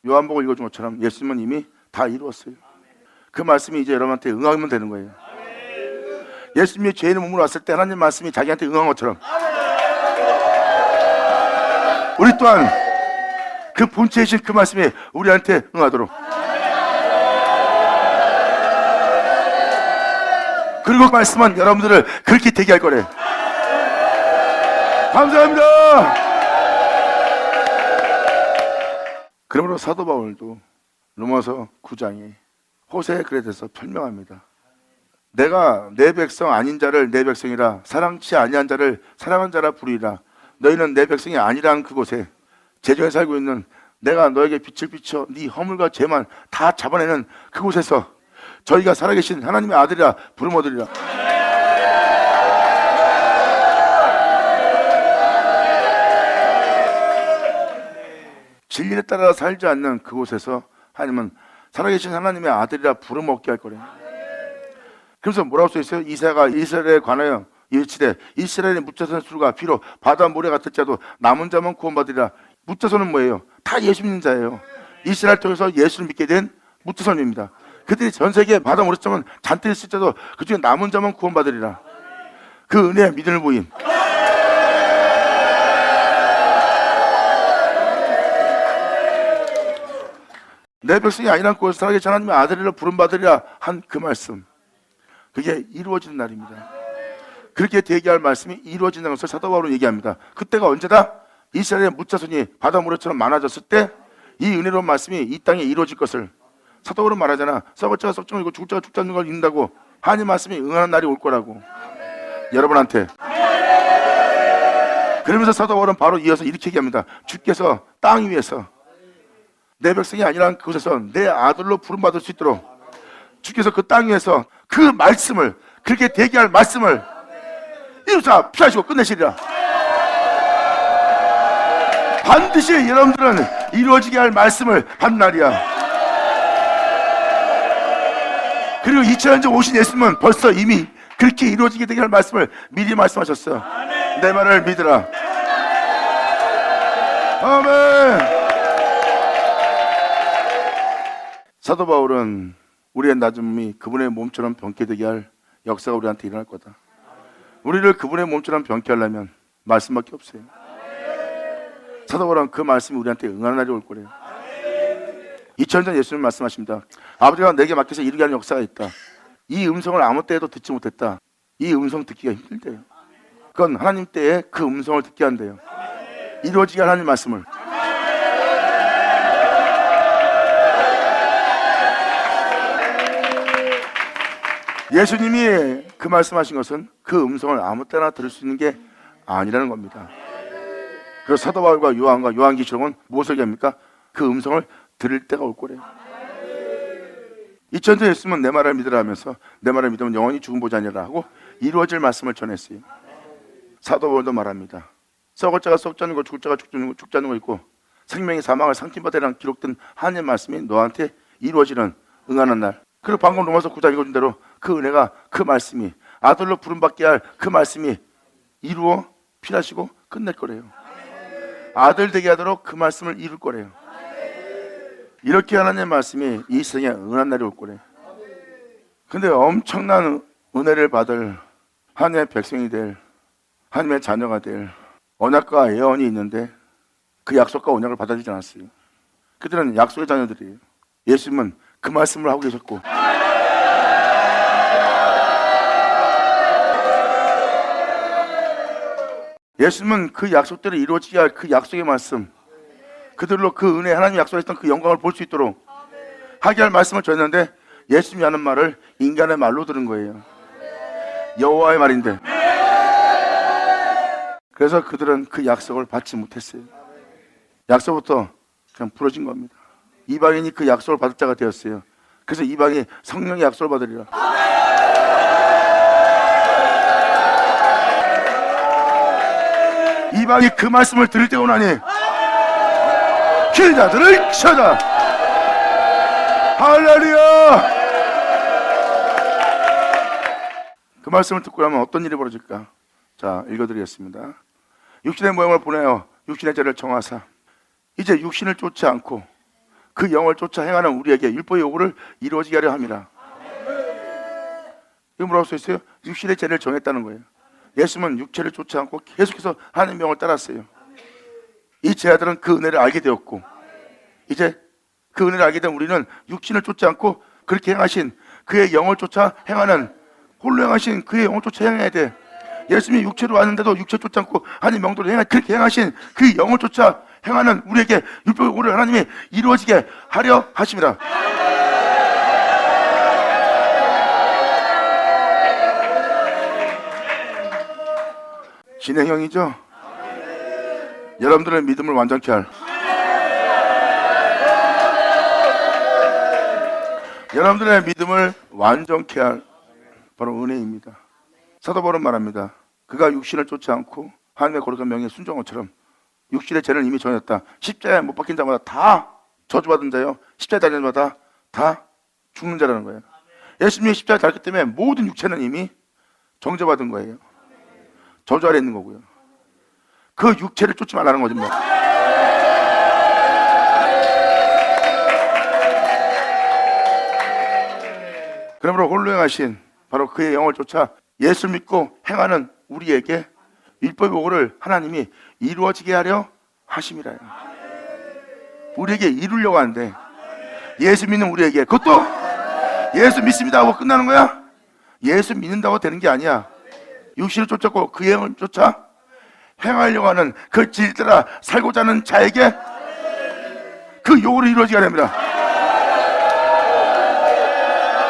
요한복음 읽어준 것처럼 예수님은 이미 다 이루었어요. 그 말씀이 이제 여러분한테 응하면 되는 거예요. 예수님이 죄인의 몸으로 왔을 때 하나님 말씀이 자기한테 응한 것처럼 우리 또한 그 본체이신 그 말씀이 우리한테 응하도록, 그리고 그 말씀은 여러분들을 그렇게 되게 할 거래. 감사합니다. 그러므로 사도 바울도 로마서 9장에 호세의 글에 대해서 설명합니다. 내가 내 백성 아닌 자를 내 백성이라, 사랑치 아니한 자를 사랑한 자라 부르리라. 너희는 내 백성이 아니란 그곳에, 제중에 살고 있는 내가 너에게 빛을 비춰 네 허물과 죄만 다 잡아내는 그곳에서 저희가 살아계신 하나님의 아들이라 부름 얻으리라. 진리에 따라 살지 않는 그곳에서 하나님은 살아계신 하나님의 아들이라 부름 얻게 할 거래요. 그래서 뭐라고 써있어요? 이사야가 이스라엘에 관하여 이르시되 이스라엘의 묻자선 수가 비록 바다 모래 같을지라도 남은 자만 구원받으리라. 묻자선은 뭐예요? 다 예수 믿는 자예요. 이스라엘 통해서 예수를 믿게 된 묻자선입니다. 그들이 전 세계에 바다 모래처럼 잔뜩 있을지라도 그중에 남은 자만 구원받으리라. 그 은혜의 믿음을 보임. 내 백성이 아니란 그곳에서 살아계신 하나님의 아들이라 부름받으리라 한 그 말씀, 그게 이루어지는 날입니다. 그렇게 대기할 말씀이 이루어진다는 것을 사도 바울은 얘기합니다. 그때가 언제다? 이스라엘의 묻자손이 바닷물처럼 많아졌을 때 이 은혜로운 말씀이 이 땅에 이루어질 것을 사도 바울은 말하잖아. 썩을 자가 썩지 말고 죽을 자가 죽지 않는 걸 읽는다고. 하나님 말씀이 응하는 날이 올 거라고. 여러분한테. 그러면서 사도 바울은 바로 이어서 이렇게 얘기합니다. 주께서 땅 위에서 내 백성이 아니란 그곳에서 내 아들로 부름받을 수 있도록 주께서 그 땅 위에서 그 말씀을, 그렇게 대기할 말씀을 이루사 피하시고 끝내시리라. 반드시 여러분들은 이루어지게 할 말씀을 받는 날이야. 그리고 2000년 전 오신 예수님은 벌써 이미 그렇게 이루어지게 되게 할 말씀을 미리 말씀하셨어요. 내 말을 믿으라. 아멘. 사도 바울은 우리의 낮음이 그분의 몸처럼 병케 되게 할 역사가 우리한테 일어날 거다. 우리를 그분의 몸처럼 병케 하려면 말씀밖에 없어요. 사도 바울은 그 말씀이 우리한테 응하는 날이 올 거래요. 2000년 전 예수님 말씀하십니다. 아버지가 내게 맡겨서 이루게 하는 역사가 있다. 이 음성을 아무 때에도 듣지 못했다. 이 음성 듣기가 힘들대요. 그건 하나님 때에 그 음성을 듣게 한대요. 이루어지게 하는 하나님 말씀을. 예수님이 그 말씀하신 것은 그 음성을 아무 때나 들을 수 있는 게 아니라는 겁니다. 그래서 사도 바울과 요한과 요한계시록은 무엇을 얘기합니까? 그 음성을 들을 때가 올 거래요. 2000년 예수님은 내 말을 믿으라 하면서 내 말을 믿으면 영원히 죽음 보지 아니라 하고 이루어질 말씀을 전했어요. 사도 바울도 말합니다. 썩을 자가 썩지 않는 거, 죽을 자가 죽지 않는 거 있고, 생명이 사망을 상팀받으라는 기록된 하나님의 말씀이 너한테 이루어지는 응하는 날. 그리고 방금 로마서 9장 읽어준 대로 그 은혜가, 그 말씀이, 아들로 부름받게 할 그 말씀이 이루어 필하시고 끝낼 거래요. 아들 되게 하도록 그 말씀을 이룰 거래요. 이렇게 하나님의 말씀이 이 세상에 응한 날이 올 거래요. 근데 엄청난 은혜를 받을 하나님의 백성이 될, 하나님의 자녀가 될 언약과 예언이 있는데 그 약속과 언약을 받아들이지 않았어요. 그들은 약속의 자녀들이에요. 예수님은 그 말씀을 하고 계셨고, 예수님은 그 약속대로 이루어지게 할 그 약속의 말씀, 그들로 그 은혜, 하나님이 약속했던 그 영광을 볼 수 있도록 하게 할 말씀을 전했는데, 예수님이 하는 말을 인간의 말로 들은 거예요. 여호와의 말인데. 그래서 그들은 그 약속을 받지 못했어요. 약속부터 그냥 부러진 겁니다. 이방인이 그 약속을 받을 자가 되었어요. 그래서 이방이 성령의 약속을 받으리라. 이방이 그 말씀을 들을 때가 오나니 기자들을 쳐다. 할렐루야. 그 말씀을 듣고 나면 어떤 일이 벌어질까? 자, 읽어드리겠습니다. 육신의 모형을 보내어 육신의 죄를 정하사 이제 육신을 쫓지 않고 그 영을 쫓아 행하는 우리에게 율법의 요구를 이루어지게 하려 함이라. 이거 뭐라고 써있어요? 육신의 죄를 정했다는 거예요. 예수님은 육체를 쫓지 않고 계속해서 하나님의 명을 따랐어요. 이 제자들은 그 은혜를 알게 되었고, 이제 그 은혜를 알게 된 우리는 육신을 쫓지 않고 그렇게 행하신 그의 영을 쫓아 행하는, 홀로 행하신 그의 영을 쫓아 행해야 돼. 예수님이 육체로 왔는데도 육체 쫓지 않고 하나님 명도를 그렇게 행하신 그 영을 쫓아 행하는 우리에게 율법의 요구를 하나님이 이루어지게 하려 하심이라. 진행형이죠? 여러분들의 믿음을 완전케 할, 여러분들의 믿음을 완전케 할 바로 은혜입니다. 사도 바울은 말합니다. 그가 육신을 쫓지 않고 하나님의 거룩한 명예에 순종한 것처럼 육신의 죄를 이미 정했다. 십자가에 못 박힌 자마다 다 저주받은 자요, 십자가에 달린 자마다 다 죽는 자라는 거예요. 예수님이 십자가에 달렸기 때문에 모든 육체는 이미 정죄받은 거예요. 저주 아래 있는 거고요. 그 육체를 쫓지 말라는 거죠. 뭐. 그러므로 홀로 행하신 바로 그의 영을 쫓아 예수를 믿고 행하는 우리에게 율법의 요구를 하나님이 이루어지게 하려 하심이라요. 우리에게 이루려고 하는데, 예수 믿는 우리에게, 그것도 예수 믿습니다 하고 끝나는 거야? 예수 믿는다고 되는 게 아니야. 육신을 쫓았고 그 영을 쫓아 행하려고 하는 그 질 따라 살고자 하는 자에게 그 요구를 이루어지게 합니다.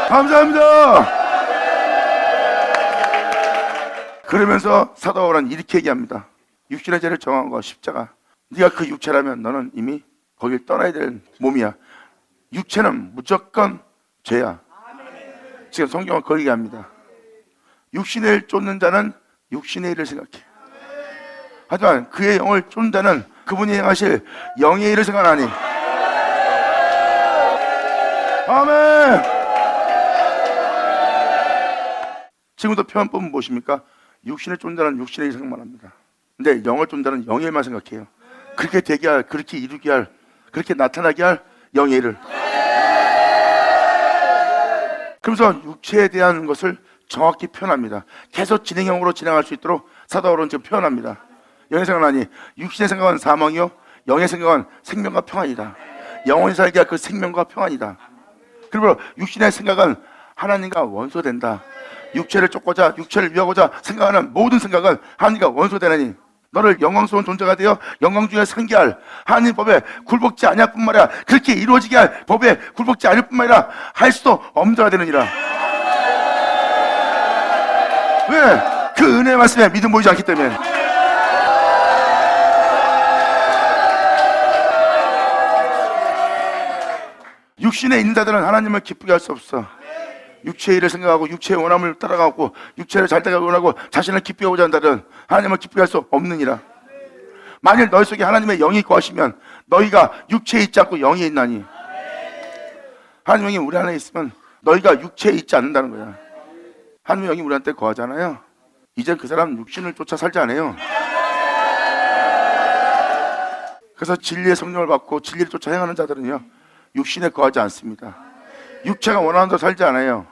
감사합니다. 그러면서 사도 바울은 이렇게 얘기합니다. 육신의 죄를 정한 거 십자가. 네가 그 육체라면 너는 이미 거길 떠나야 될 몸이야. 육체는 무조건 죄야. 지금 성경은 그렇게 얘기합니다. 육신의 일 쫓는 자는 육신의 일을 생각해. 하지만 그의 영을 쫓는 자는 그분이 행하실 영의 일을 생각하니. 아멘. 지금부터 표현법은 무엇입니까? 육신을 쫓는 자는 육신의 일 생각만 합니다. 근데 영을 쫓는 자는 영의 일만 생각해요. 그렇게 되게 할, 그렇게 이루게 할, 그렇게 나타나게 할 영의 일을. 그러면서 육체에 대한 것을 정확히 표현합니다. 계속 진행형으로 진행할 수 있도록 사도 바울은 지금 표현합니다. 영의 생각은 육신의 생각은 사망이요 영의 생각은 생명과 평안이다. 영원히 살게 할 그 생명과 평안이다. 그리고 육신의 생각은 하나님과 원수된다. 육체를 쫓고자 육체를 위하고자 생각하는 모든 생각은 하나님과 원수되느니 너를 영광스러운 존재가 되어 영광 중에 상게 할 하나님 법에 굴복지 아니할 뿐만 아니라 그렇게 이루어지게 할 법에 굴복지 않을 뿐만 아니라 할 수도 없는 자가 되느니라. 왜? 그 은혜의 말씀에 믿음 보이지 않기 때문에. 육신에 있는 자들은 하나님을 기쁘게 할 수 없어. 육체의 일을 생각하고 육체의 원함을 따라가고 육체를 잘 따라가고 원하고 자신을 기쁘게 하고자 한다면 하나님을 기쁘게 할 수 없느니라. 만일 너희 속에 하나님의 영이 거하시면 너희가 육체에 있지 않고 영에 있나니. 하나님의 영이 우리 안에 있으면 너희가 육체에 있지 않는다는 거야. 하나님의 영이 우리한테 거하잖아요. 이제 그 사람 육신을 쫓아 살지 않아요. 그래서 진리의 성령을 받고 진리를 쫓아 행하는 자들은요, 육신에 거하지 않습니다. 육체가 원하는 대로 살지 않아요.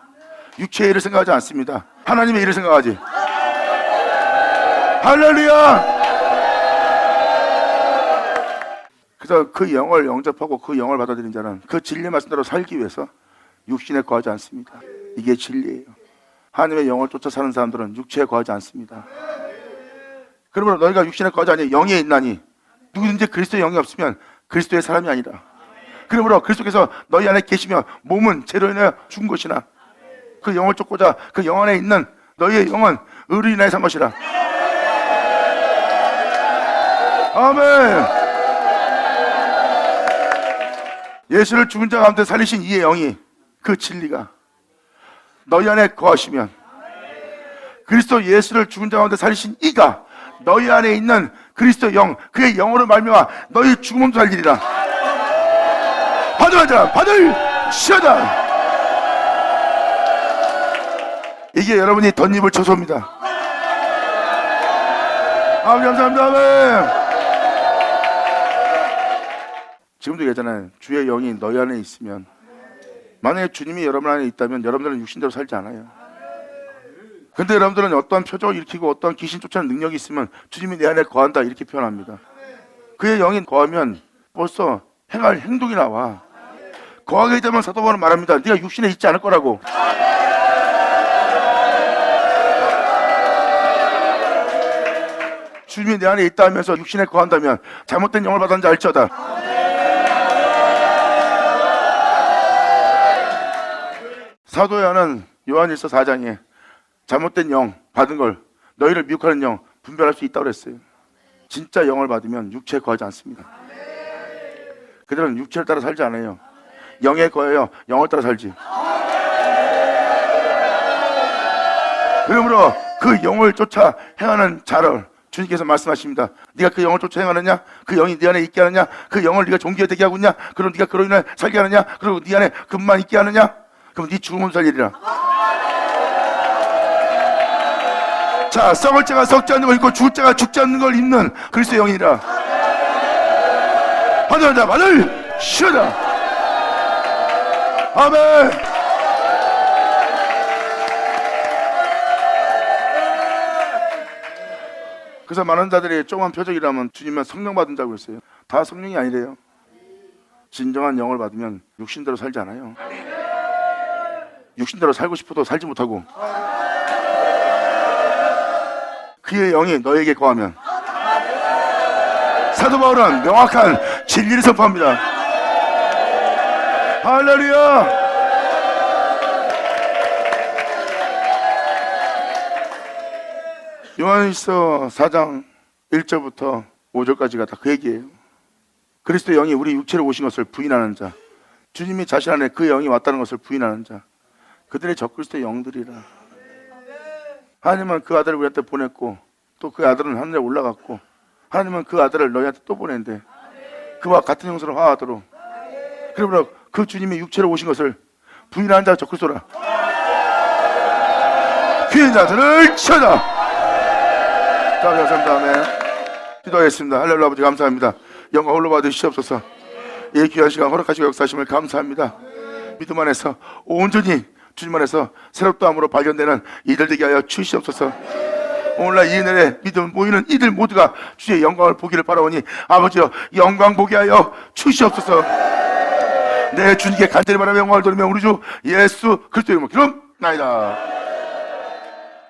육체의 일을 생각하지 않습니다. 하나님의 일을 생각하지. 할렐루야! 그래서 그 영을 영접하고 그 영을 받아들인 자는 그 진리의 말씀대로 살기 위해서 육신에 거하지 않습니다. 이게 진리예요. 하나님의 영을 쫓아 사는 사람들은 육체에 거하지 않습니다. 그러므로 너희가 육신에 거하지 아니 영에 있나니. 누구든지 그리스도의 영이 없으면 그리스도의 사람이 아니라. 그러므로 그리스도께서 너희 안에 계시며 몸은 죄로 인하여 죽은 것이나 그 영을 쫓고자 그 영 안에 있는 너희의 영은 의로 인하여 산 것이라. 아멘. 예수를 죽은 자 가운데 살리신 이의 영이, 그 진리가 너희 안에 거하시면 그리스도 예수를 죽은 자 가운데 살리신 이가 너희 안에 있는 그리스도 영, 그의 영으로 말미암아 너희 죽음도 살리리라. 받으라, 받으시오다. 이게 여러분이 덧입을 쳐서입니다. 감사합니다. 아멘. 지금도 얘기하잖아요. 주의 영이 너희 안에 있으면, 만약에 주님이 여러분 안에 있다면 여러분들은 육신대로 살지 않아요. 근데 여러분들은 어떠한 표적을 일으키고 어떠한 귀신 쫓아내는 능력이 있으면 주님이 내 안에 거한다 이렇게 표현합니다. 그의 영이 거하면 벌써 행할 행동이 나와. 거하게 되면 사도 바울은 말합니다. 네가 육신에 있지 않을 거라고. 주님이 내 안에 있다 하면서 육신에 거한다면 잘못된 영을 받았는지 알지어다. 사도 요한일서 4장에 잘못된 영 받은 걸, 너희를 미혹하는 영 분별할 수 있다고 그랬어요. 진짜 영을 받으면 육체에 거하지 않습니다. 그들은 육체를 따라 살지 않아요. 영에 거해요. 영을 따라 살지. 그러므로 그 영을 쫓아 행하는 자를 주님께서 말씀하십니다. 네가 그 영을 쫓아 행하느냐? 그 영이 네 안에 있게 하느냐? 그 영을 네가 종교에 되게 하고 있냐? 그럼 네가 그로 인해 살게 하느냐? 그리고 네 안에 금만 있게 하느냐? 그럼 네 죽음은 살리리라. 자, 썩을 자가 썩지 않는 걸 입고 죽을 자가 죽지 않는 걸 입는 그리스도의 영이니라. 받으라, 받으시오다. 아멘. 그래서 많은 자들이 조그만 표적이라면 주님은 성령 받은 자고 있어요. 다 성령이 아니래요. 진정한 영을 받으면 육신대로 살지 않아요. 육신대로 살고 싶어도 살지 못하고, 그의 영이 너에게 거하면, 사도 바울은 명확한 진리를 선포합니다. 할렐루야. 요한일서 4장 1절부터 5절까지가 다 그 얘기예요. 그리스도의 영이 우리 육체로 오신 것을 부인하는 자, 주님이 자신 안에 그 영이 왔다는 것을 부인하는 자, 그들의 적그리스도의 영들이라. 하나님은 그 아들을 우리한테 보냈고, 또 그 아들은 하늘에 올라갔고, 하나님은 그 아들을 너희한테 또 보낸대. 그와 같은 형상으로 화하도록. 그러므로 그 주님이 육체로 오신 것을 부인하는 자가 적그리스도라. 귀인 자들을 쳐다. 자, 감사합니다. 아멘. 기도하겠습니다. 할렐루야. 아버지 감사합니다. 영광 홀로 받으시옵소서. 이 귀한 시간 허락하시고 역사하심을 감사합니다. 믿음 안에서 온전히 주님 안에서 새롭다함으로 발견되는 이들 되게 하여 주시옵소서. 오늘날 이 은혜에 믿음 모이는 이들 모두가 주의 영광을 보기를 바라오니 아버지여 영광 보게 하여 주시옵소서. 내 주님께 간절히 바라며 영광을 돌리며 우리 주 예수 그리스도의 이름으로 기도나이다.